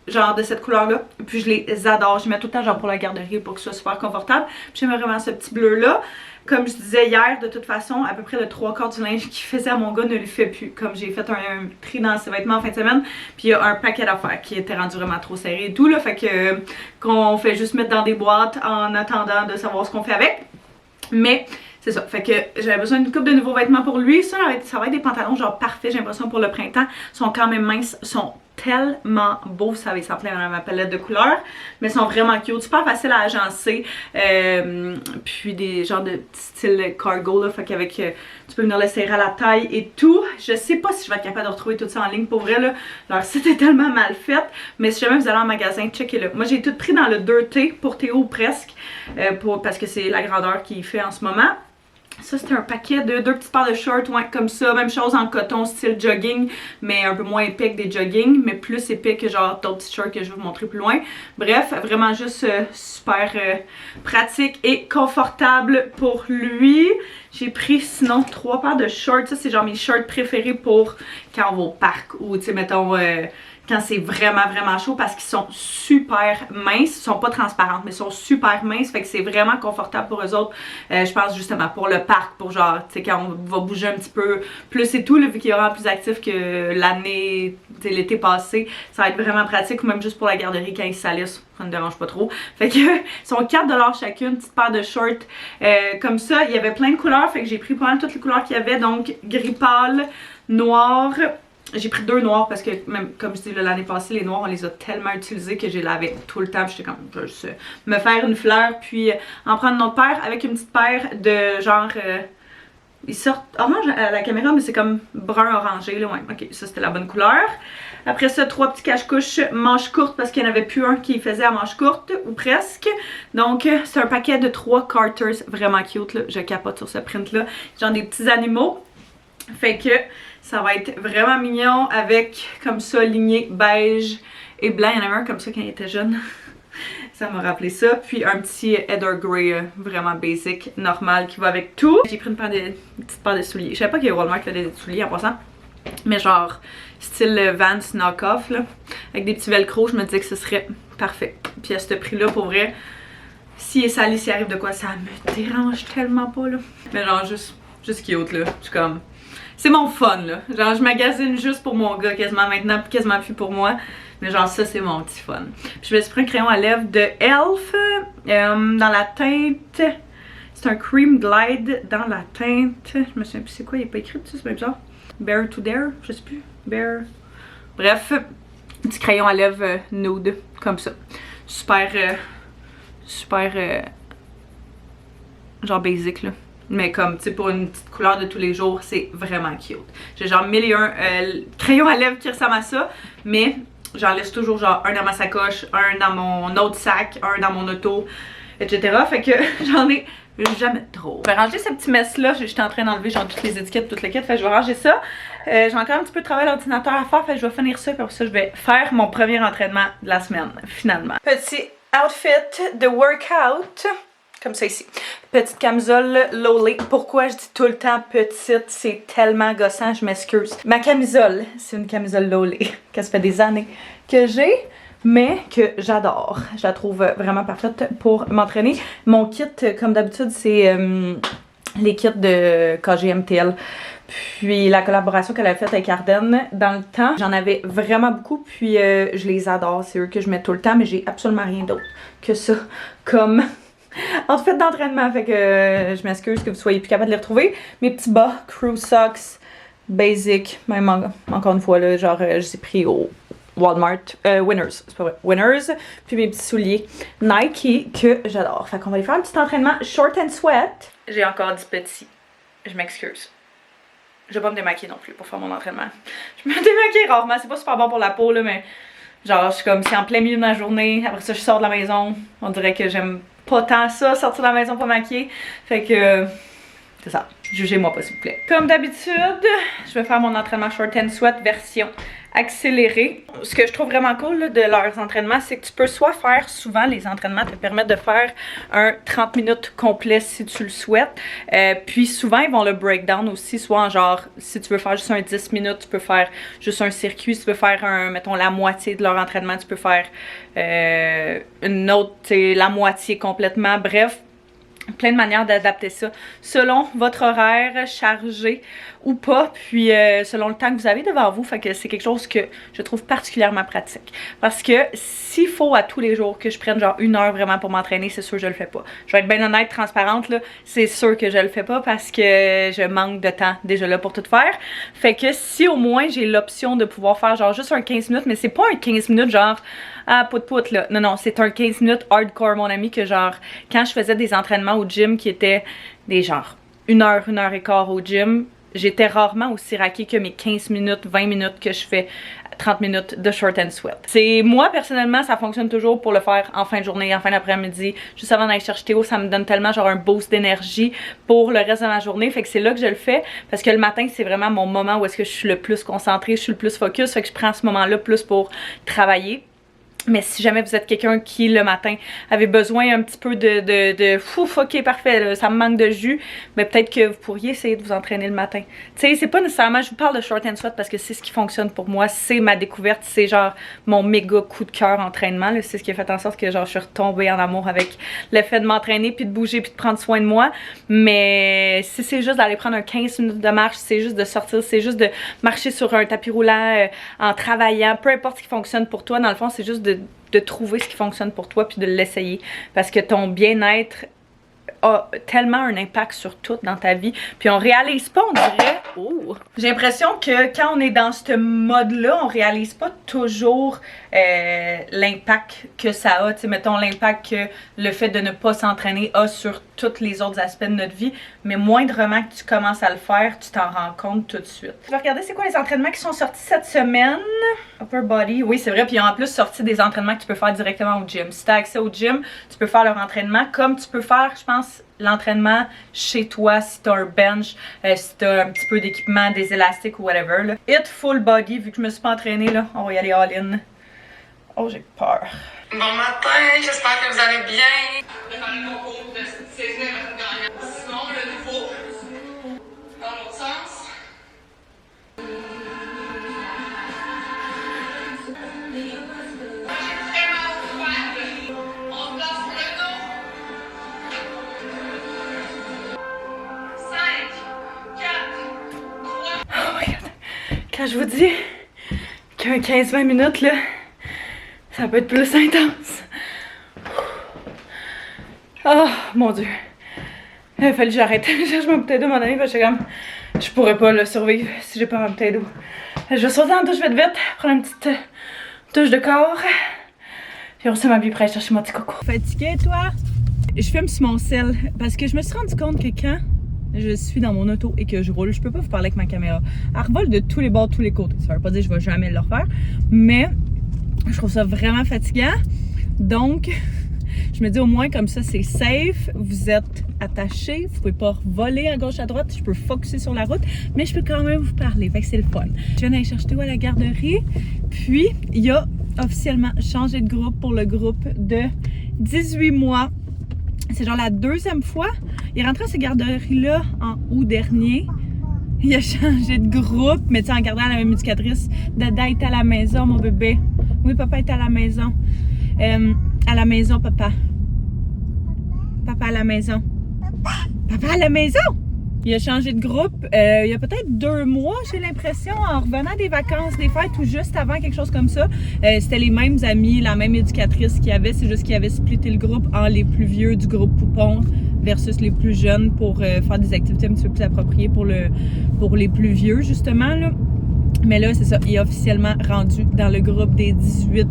genre de cette couleur-là. Puis je les adore. Je mets tout le temps genre pour la garderie pour que ce soit super confortable. Puis j'aime vraiment ce petit bleu-là. Comme je disais hier, de toute façon, à peu près le 3/4 du linge qu'il faisait à mon gars ne lui fait plus. Comme j'ai fait un tri dans ses vêtements en fin de semaine, puis il y a un paquet d'affaires qui était rendu vraiment trop serré et tout, là. Fait que qu'on fait juste mettre dans des boîtes en attendant de savoir ce qu'on fait avec. Mais c'est ça, fait que j'avais besoin d'une coupe de nouveaux vêtements pour lui. Ça va être des pantalons genre parfaits, j'ai l'impression pour le printemps. Ils sont quand même minces, sont tellement beaux, ça va s'appeler dans ma palette de couleurs. Mais ils sont vraiment cute, super facile à agencer. Puis des genres de style cargo là, fait qu'avec tu peux venir le serrer à la taille et tout. Je sais pas si je vais être capable de retrouver tout ça en ligne pour vrai là. Leur site est tellement mal fait. Mais si jamais vous allez en magasin, checkez-le. Moi j'ai tout pris dans le 2T pour Théo presque. Parce que c'est la grandeur qu'il fait en ce moment. Ça, c'était un paquet de 2 petites paires de shorts, ouais, comme ça. Même chose en coton, style jogging, mais un peu moins épais que des jogging, mais plus épais que genre d'autres petits shorts que je vais vous montrer plus loin. Bref, vraiment juste super pratique et confortable pour lui. J'ai pris sinon 3 paires de shorts. Ça, c'est genre mes shorts préférés pour quand on va au parc ou, tu sais, mettons... quand c'est vraiment chaud parce qu'ils sont super minces, ils sont pas transparentes mais ils sont super minces, fait que c'est vraiment confortable pour eux autres. Je pense justement pour le parc, pour genre, tu sais, quand on va bouger un petit peu plus et tout, là, vu qu'il est vraiment plus actif que l'année, tu sais, l'été passé, ça va être vraiment pratique, ou même juste pour la garderie quand ils salissent, ça ne dérange pas trop. Fait que ils sont 4 $ chacune, petite paire de shorts comme ça. Il y avait plein de couleurs, fait que j'ai pris pas mal toutes les couleurs qu'il y avait, donc gris pâle, noir, J'ai pris 2 noirs parce que, même comme je dis l'année passée, les noirs on les a tellement utilisés que j'ai lavé tout le temps. J'étais comme, je vais juste me faire une fleur puis en prendre une autre paire avec une petite paire de genre. Ils sortent orange à la caméra, mais c'est comme brun orangé. Là, ouais, ok, ça c'était la bonne couleur. Après ça, 3 petits cache-couches manches courtes parce qu'il n'y en avait plus un qui faisait à manches courtes ou presque. Donc, c'est un paquet de 3 Carters vraiment cute. Là. Je capote sur ce print-là. Genre des petits animaux. Fait que ça va être vraiment mignon avec comme ça ligné beige et blanc. Il y en avait un comme ça quand il était jeune. Ça m'a rappelé ça. Puis un petit Heather Grey vraiment basic, normal, qui va avec tout. J'ai pris une petite paire de souliers. Je savais pas qu'il y a Walmart qui a des souliers en passant. Mais genre style Vans knock-off là. Avec des petits velcro, je me disais que ce serait parfait. Puis à ce prix-là, pour vrai, s'il est salé, s'il arrive de quoi, ça me dérange tellement pas là. Mais genre juste cute là. Je suis comme... C'est mon fun là. Genre je magasine juste pour mon gars quasiment maintenant, puis quasiment plus pour moi. Mais genre ça c'est mon petit fun. Puis je me suis pris un crayon à lèvres de Elf dans la teinte. C'est un Cream Glide dans la teinte. Je me souviens plus c'est quoi, il n'est pas écrit dessus, c'est même genre. Bear to Dare, je sais plus. Bear. Bref, petit crayon à lèvres nude, comme ça. Super, genre basic là. Mais comme, tu sais, pour une petite couleur de tous les jours, c'est vraiment cute. J'ai genre 1001 crayons à lèvres qui ressemblent à ça, mais j'en laisse toujours genre un dans ma sacoche, un dans mon autre sac, un dans mon auto, etc. Fait que j'en ai jamais trop. Je vais ranger ce petit mess-là. J'étais en train d'enlever genre toutes les étiquettes, toutes les quêtes. Fait que je vais ranger ça. J'ai encore un petit peu de travail à l'ordinateur à faire. Fait que je vais finir ça. Puis pour ça, je vais faire mon premier entraînement de la semaine, finalement. Petit outfit de workout. Comme ça ici. Petite camisole Lolé. Pourquoi je dis tout le temps petite? C'est tellement gossant, je m'excuse. Ma camisole, c'est une camisole Lolé. Que ça fait des années que j'ai, mais que j'adore. Je la trouve vraiment parfaite pour m'entraîner. Mon kit, comme d'habitude, c'est les kits de KGMTL. Puis la collaboration qu'elle a faite avec Ardennes dans le temps, j'en avais vraiment beaucoup, puis je les adore. C'est eux que je mets tout le temps, mais j'ai absolument rien d'autre que ça comme... En fait d'entraînement, fait que je m'excuse que vous soyez plus capable de les retrouver. Mes petits bas, Crew Socks, basic, même encore une fois là, genre je les ai pris au Walmart, Winners, c'est pas vrai, Winners, puis mes petits souliers Nike que j'adore. Fait qu'on va aller faire un petit entraînement short and sweat. J'ai encore dit petit, je m'excuse. Je vais pas me démaquiller non plus pour faire mon entraînement. Je me démaquille rarement, c'est pas super bon pour la peau là, mais genre je suis comme si en plein milieu de ma journée, après ça je sors de la maison, on dirait que j'aime pas tant ça, sortir de la maison pas maquillée. Fait que c'est ça. Jugez-moi pas s'il vous plaît. Comme d'habitude, je vais faire mon entraînement short and sweat version accélérée. Ce que je trouve vraiment cool là, de leurs entraînements, c'est que tu peux soit faire souvent, les entraînements te permettent de faire un 30 minutes complet si tu le souhaites. Puis souvent, ils vont le breakdown aussi, soit en genre, si tu veux faire juste un 10 minutes, tu peux faire juste un circuit. Si tu veux faire un, mettons, la moitié de leur entraînement, tu peux faire une autre, la moitié complètement. Bref, plein de manières d'adapter ça selon votre horaire chargé ou pas, puis selon le temps que vous avez devant vous. Fait que c'est quelque chose que je trouve particulièrement pratique, parce que s'il faut à tous les jours que je prenne genre 1 heure vraiment pour m'entraîner, c'est sûr que je le fais pas. Je vais être bien honnête, transparente là, c'est sûr que je le fais pas parce que je manque de temps déjà là pour tout faire. Fait que si au moins j'ai l'option de pouvoir faire genre juste un 15 minutes, mais c'est pas un 15 minutes genre ah pout là, non c'est un 15 minutes hardcore mon ami, que genre quand je faisais des entraînements au gym qui étaient des genre 1 heure et quart au gym, j'étais rarement aussi raquée que mes 15 minutes, 20 minutes que je fais 30 minutes de short and sweat. C'est moi personnellement, ça fonctionne toujours pour le faire en fin de journée, en fin d'après-midi, juste avant d'aller chercher Théo. Ça me donne tellement genre un boost d'énergie pour le reste de ma journée. Fait que c'est là que je le fais, parce que le matin c'est vraiment mon moment où est-ce que je suis le plus concentrée, je suis le plus focus. Fait que je prends ce moment-là plus pour travailler. Mais si jamais vous êtes quelqu'un qui, le matin, avait besoin un petit peu ouf, ok, parfait, là, ça me manque de jus, mais peut-être que vous pourriez essayer de vous entraîner le matin. Tu sais, c'est pas nécessairement, je vous parle de short and sweat parce que c'est ce qui fonctionne pour moi, c'est ma découverte, c'est genre mon méga coup de cœur entraînement, c'est ce qui a fait en sorte que genre je suis retombée en amour avec le fait de m'entraîner, puis de bouger, puis de prendre soin de moi. Mais si c'est juste d'aller prendre un 15 minutes de marche, c'est juste de sortir, c'est juste de marcher sur un tapis roulant en travaillant, peu importe ce qui fonctionne pour toi, dans le fond, c'est juste de trouver ce qui fonctionne pour toi puis de l'essayer, parce que ton bien-être a tellement un impact sur tout dans ta vie. Puis on réalise pas, on dirait... Oh. J'ai l'impression que quand on est dans ce mode-là, on réalise pas toujours l'impact que ça a. Tu sais, mettons l'impact que le fait de ne pas s'entraîner a sur tous les autres aspects de notre vie. Mais moindrement que tu commences à le faire, tu t'en rends compte tout de suite. Je vais regarder c'est quoi les entraînements qui sont sortis cette semaine. Upper body, oui c'est vrai. Puis ils ont en plus sorti des entraînements que tu peux faire directement au gym. Si tu as accès au gym, tu peux faire leur entraînement comme tu peux faire, je pense, l'entraînement chez toi si tu as un bench, si tu as un petit peu d'équipement, des élastiques ou whatever. Là. Hit full body, vu que je me suis pas entraînée, là, on va y aller all-in. Oh, j'ai peur. Bon matin, j'espère que vous allez bien. Préparez mon cours de saisir votre gagnant. Sinon, le nouveau, dans l'autre sens. J'ai vraiment froid. On place le dos. 5, 4, 3. Oh my god. Quand je vous dis qu'un 15-20 minutes, là, ça peut être plus intense. Oh mon dieu. Il a fallu que j'arrête. Je cherche ma bouteille d'eau, mon ami, parce que comme je pourrais pas le survivre si j'ai pas ma bouteille d'eau. Je vais sauter en douche vite, prendre une petite douche de corps. Puis on se m'habille prêt à chercher mon petit coco. Fatiguée, toi? Je filme sur mon sel parce que je me suis rendu compte que quand je suis dans mon auto et que je roule, je peux pas vous parler avec ma caméra. Elle revole de tous les bords, de tous les côtés. Ça veut pas dire que je vais jamais le refaire, mais je trouve ça vraiment fatigant. Donc, je me dis au moins comme ça, c'est safe. Vous êtes attachés, vous pouvez pas voler à gauche à droite. Je peux focusser sur la route, mais je peux quand même vous parler. Fait que c'est le fun. Je viens d'aller chercher Théo à la garderie. Puis, il a officiellement changé de groupe pour le groupe de 18 mois. C'est genre la deuxième fois. Il est rentré à cette garderie-là en août dernier. Il a changé de groupe, mais tu sais, en gardant la même éducatrice. Dada est à la maison, mon bébé. Oui, papa est à la maison. À la maison, papa. Papa à la maison. Papa à la maison! Il a changé de groupe il y a peut-être 2 mois, j'ai l'impression, en revenant des vacances, des fêtes ou juste avant, quelque chose comme ça. C'était les mêmes amis, la même éducatrice qu'il y avait, c'est juste qu'il avait splitté le groupe en les plus vieux du groupe Poupon versus les plus jeunes pour faire des activités un petit peu plus appropriées pour les plus vieux, justement, là. Mais là, c'est ça, il est officiellement rendu dans le groupe des 18,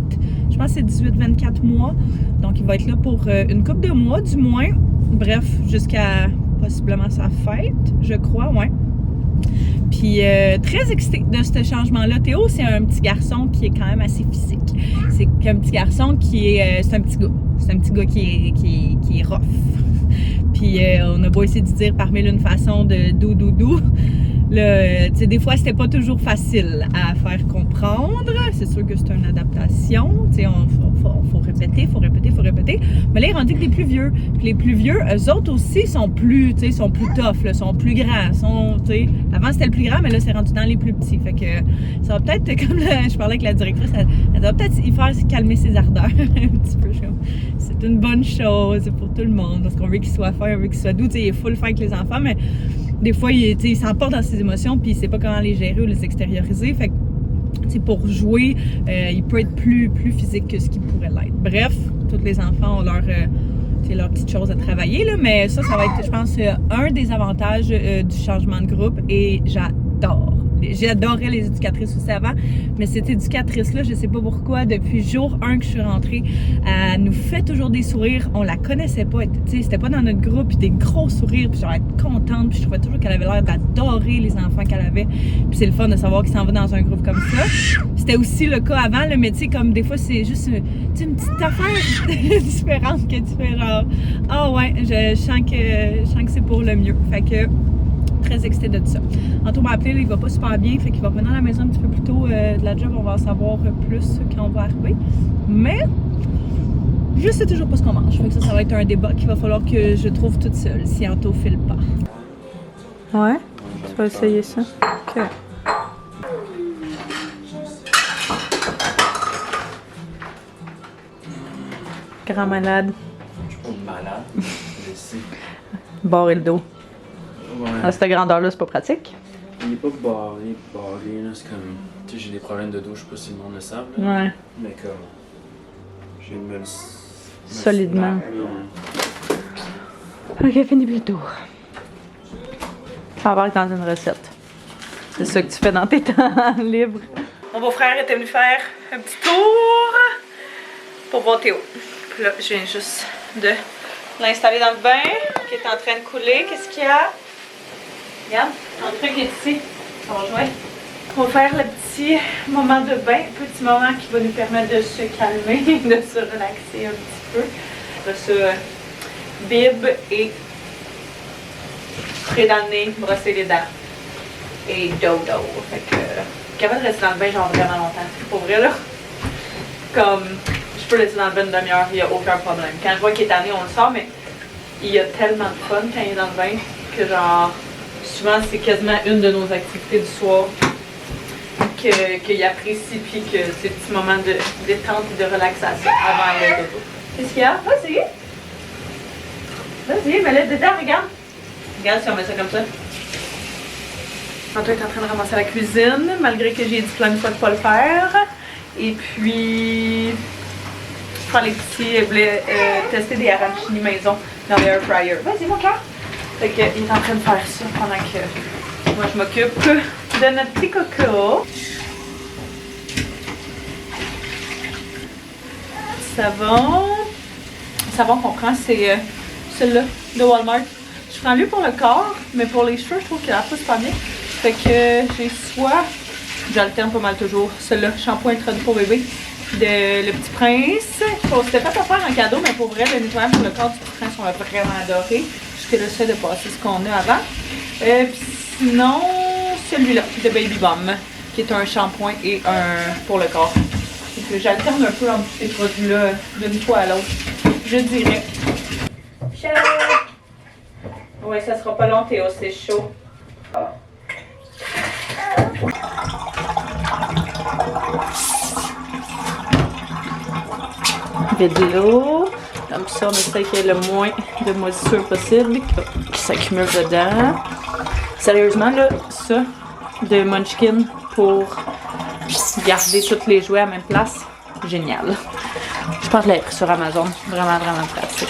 je pense que c'est 18-24 mois. Donc, il va être là pour une couple de mois, du moins. Bref, jusqu'à possiblement sa fête, je crois, ouais. Puis, très excitée de ce changement-là. Théo, c'est un petit garçon qui est quand même assez physique. C'est un petit garçon qui est... c'est un petit gars. C'est un petit gars qui est rough. Puis, on a beau essayer de dire par mille une façon de doudou. Là, des fois, c'était pas toujours facile à faire comprendre. C'est sûr que c'est une adaptation. Faut répéter. Mais là, il est rendu que des plus vieux. Puis les plus vieux, eux autres aussi sont plus tough, là, sont plus grands. Avant, c'était le plus grand, mais là, c'est rendu dans les plus petits. Fait que ça va peut-être, comme je parlais avec la directrice, elle va peut-être y faire calmer ses ardeurs un petit peu. C'est une bonne chose pour tout le monde. Parce qu'on veut qu'il soit fin, on veut qu'il soit doux. Il est full fin avec les enfants, mais des fois, il s'emporte dans ses émotions puis il sait pas comment les gérer ou les extérioriser. Fait que, pour jouer, il peut être plus physique que ce qu'il pourrait l'être. Bref, tous les enfants ont leur petite chose à travailler, là, mais ça va être, je pense, un des avantages du changement de groupe et j'adore. J'adorais les éducatrices aussi avant, mais cette éducatrice-là, je sais pas pourquoi, depuis jour 1 que je suis rentrée, elle nous fait toujours des sourires. On la connaissait pas, c'était pas dans notre groupe, puis des gros sourires, puis genre être contente, puis je trouvais toujours qu'elle avait l'air d'adorer les enfants qu'elle avait. Puis c'est le fun de savoir qu'il s'en va dans un groupe comme ça. C'était aussi le cas avant, mais tu sais, comme des fois, c'est juste une petite affaire différente que tu fais genre, ah ouais, je sens que c'est pour le mieux. Fait que très excité de tout ça. Anto m'a appelé, là, il va pas super bien, fait qu'il va revenir à la maison un petit peu plus tôt de la job, on va en savoir plus quand on va arriver. Mais je sais toujours pas ce qu'on mange, fait que ça va être un débat qu'il va falloir que je trouve toute seule si Anto file pas. Ouais? Tu vas essayer ça? Ok. Grand malade. Je suis pas malade, je sais. Barrer le dos. Ouais. À cette grandeur-là, c'est pas pratique. Il est pas barré, là, c'est comme... Tu sais, j'ai des problèmes de dos, je sais pas si le monde le savent, là. Ouais. Mais comme... J'ai me Solidement. Ok, fini le tour. Ça va être dans une recette. C'est ça que tu fais dans tes temps libres. Mon beau-frère était venu faire un petit tour pour voir Théo. Puis là, je viens juste de l'installer dans le bain qui est en train de couler. Qu'est-ce qu'il y a? Regarde, un truc est ici. On va jouer. On va faire le petit moment de bain, petit moment qui va nous permettre de se calmer, de se relaxer un petit peu. Après ça, bib et spray dans le nez, brosser les dents et dodo. Fait que je suis capable de rester dans le bain genre vraiment longtemps. Pour vrai là, comme je peux rester dans le bain une demi-heure, il n'y a aucun problème. Quand je vois qu'il est tanné, on le sort, mais il y a tellement de fun quand il est dans le bain que genre souvent c'est quasiment une de nos activités du soir qu'il apprécie puis que c'est des petits moments de détente et de relaxation avant le dodo. Qu'est-ce qu'il y a? Vas-y! Vas-y, mets-le dedans, regarde! Regarde si on met ça comme ça. Antoine est en train de ramasser la cuisine, malgré que j'ai dit plein de fois de ne pas le faire. Et puis, je prends les petits, je voulais tester des arancini maison dans l'air fryer. Vas-y, mon cœur! Fait qu'il est en train de faire ça pendant que moi je m'occupe de notre petit coco. Savon qu'on prend, c'est celui-là de Walmart. Je prends lui pour le corps, mais pour les cheveux, je trouve qu'il a pas super bien. Fait que j'ai soit, j'alterne pas mal toujours, celui-là, shampoing introduit pour bébé, de Le Petit Prince. C'était fait à faire un cadeau, mais pour vrai, le nettoyage pour le corps du Petit Prince, on l'a vraiment adoré. Jusque là, j'essaie de passer ce qu'on a avant. Puis sinon, celui-là, de Baby Bomb, qui est un shampoing et un pour le corps. Donc j'alterne un peu entre ces produits-là d'une fois à l'autre, je dirais. Chaud! Ouais, ça sera pas long, Théo, c'est chaud. Ah. Vide l'eau. Comme ça, on essaie qu'il y ait le moins de moisissure possible qui s'accumule dedans. Sérieusement, là, ça, de Munchkin pour garder tous les jouets à la même place, génial. Je pense que je l'ai pris sur Amazon. Vraiment, vraiment pratique.